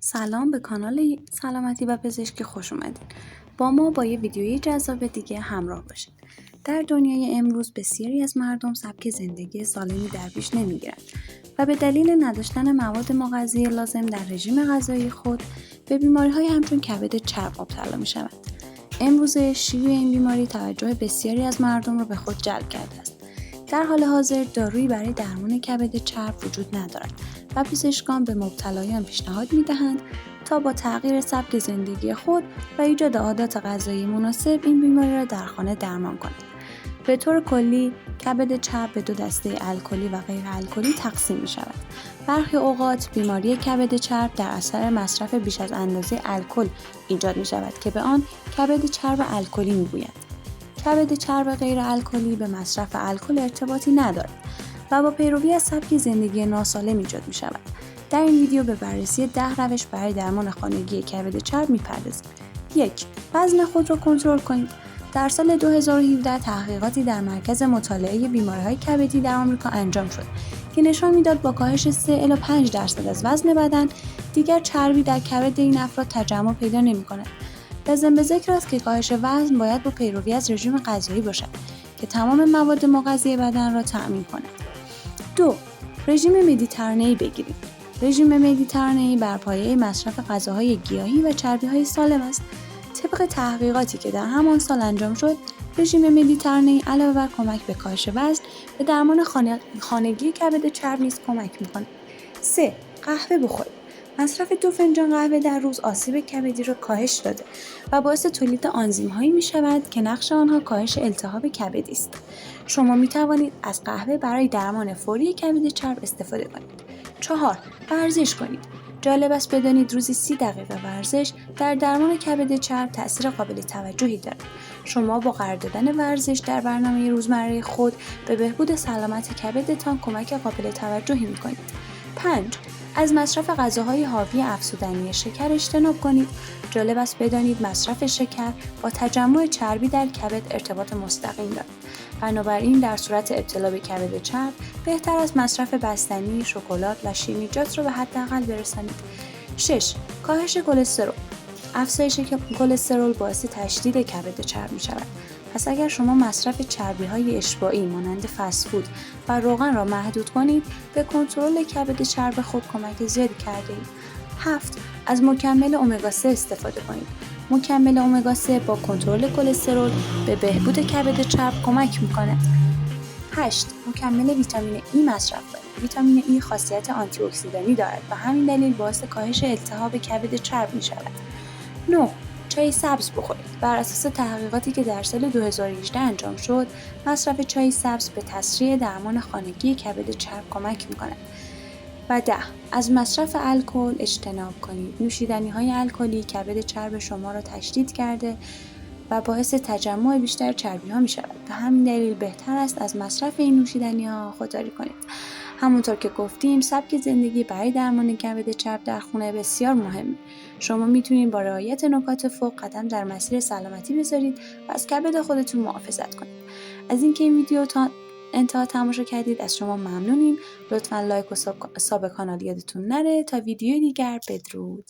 سلام به کانال سلامتی و پزشکی خوش اومدید. با ما با یه ویدیوی جذاب دیگه همراه باشید. در دنیای امروز بسیاری از مردم سبک زندگی سالمی در پیش نمیگیرند و به دلیل نداشتن مواد مغذی لازم در رژیم غذایی خود به بیماری‌های همچون کبد چرب مبتلا می‌شوند. امروزه شیوع این بیماری توجه بسیاری از مردم را به خود جلب کرده است. در حال حاضر دارویی برای درمان کبد چرب وجود ندارد و پزشکان به مبتلایان پیشنهاد می‌دهند تا با تغییر سبک زندگی خود و ایجاد عادات غذایی مناسب این بیماری را در خانه درمان کنند. به طور کلی کبد چرب به دو دسته الکلی و غیر الکلی تقسیم می شود. برخی اوقات بیماری کبد چرب در اثر مصرف بیش از اندازه الکل ایجاد می شود که به آن کبد چرب الکلی می گویند. کبد چرب غیر الکلی به مصرف الکل ارتباطی ندارد و با پیروی از سبک زندگی ناسالم ایجاد می شود. در این ویدیو به بررسی 10 روش برای درمان خانگی کبد چرب می‌پردازیم. 1. وزن خود را کنترل کنید. در سال 2017 تحقیقاتی در مرکز مطالعه بیماری‌های کبدی در آمریکا انجام شد که نشان می‌داد با کاهش 3 الی 5% از وزن بدن دیگر چربی در کبد این افراد تجمع پیدا نمی‌کند. لازم به ذکر است که کاهش وزن باید با پیروی از رژیم غذایی باشد که تمام مواد مغذی بدن را تأمین کند. 2. رژیم مدیترانه‌ای بگیرید. رژیم مدیترانه‌ای بر پایه مصرف غذاهای گیاهی و چربی‌های سالم است. طبق تحقیقاتی که در همان سال انجام شد، رژیم مدیترانه‌ای علاوه بر کمک به کاهش وزن، به درمان خانگی کبد چرب نیز کمک می‌کند. 3. قهوه بخورید. مصرف 2 فنجان قهوه در روز آسیب کبدی را کاهش داده و باعث تولید آنزیم‌هایی می‌شود که نقش آنها کاهش التهاب کبدی است. شما می‌توانید از قهوه برای درمان فوری کبد چرب استفاده کنید. 4. ورزش کنید. جالب است بدانید روزی 30 دقیقه ورزش در درمان کبد چرب تأثیر قابل توجهی دارد. شما با قرار دادن ورزش در برنامه روزمره خود به بهبود سلامت کبدتان کمک قابل توجهی می‌کنید. 5. از مصرف غذاهای حاوی افزودنی شکر اجتناب کنید. جالب است بدانید مصرف شکر با تجمع چربی در کبد ارتباط مستقیم دارد. بنابراین در صورت ابتلا به کبد چرب بهتر است مصرف بستنی، شکلات و شیرینیجات را به حداقل برسانید. 6. کاهش کلسترول. افزایش کلسترول باعث تشدید کبد چرب می شود. پس اگر شما مصرف چربی‌های اشباعی مانند فست فود و روغن را محدود کنید، به کنترل کبد چرب خود کمک زیادی کرده اید. 7. از مکمل امگا 3 استفاده کنید. مکمل امگا 3 با کنترل کلسترول به بهبود کبد چرب کمک می‌کند. 8. مکمل ویتامین ای مصرف کنید. ویتامین ای خاصیت آنتی اکسیدانی دارد و همین دلیل باعث کاهش التهاب کبد چرب می‌شود. 9. چای سبز بخورید. بر اساس تحقیقاتی که در سال 2018 انجام شد، مصرف چای سبز به تسریع درمان خانگی کبد چرب کمک می‌کند. و 10. از مصرف الکل اجتناب کنید. نوشیدنی‌های الکلی کبد چرب شما را تشدید کرده و باعث تجمع بیشتر چربی‌ها می‌شود. به همین دلیل بهتر است از مصرف این نوشیدنی‌ها خودداری کنید. همونطور که گفتیم سبک زندگی برای درمان کبد چرب در خونه بسیار مهمه. شما میتونید با رعایت نکات فوق قدم در مسیر سلامتی بذارید و از کبد خودتون محافظت کنید. از اینکه این ویدیو تا انتها تماشا کردید از شما ممنونیم. لطفاً لایک و ساب کانال یادتون نره. تا ویدیو دیگر بدرود.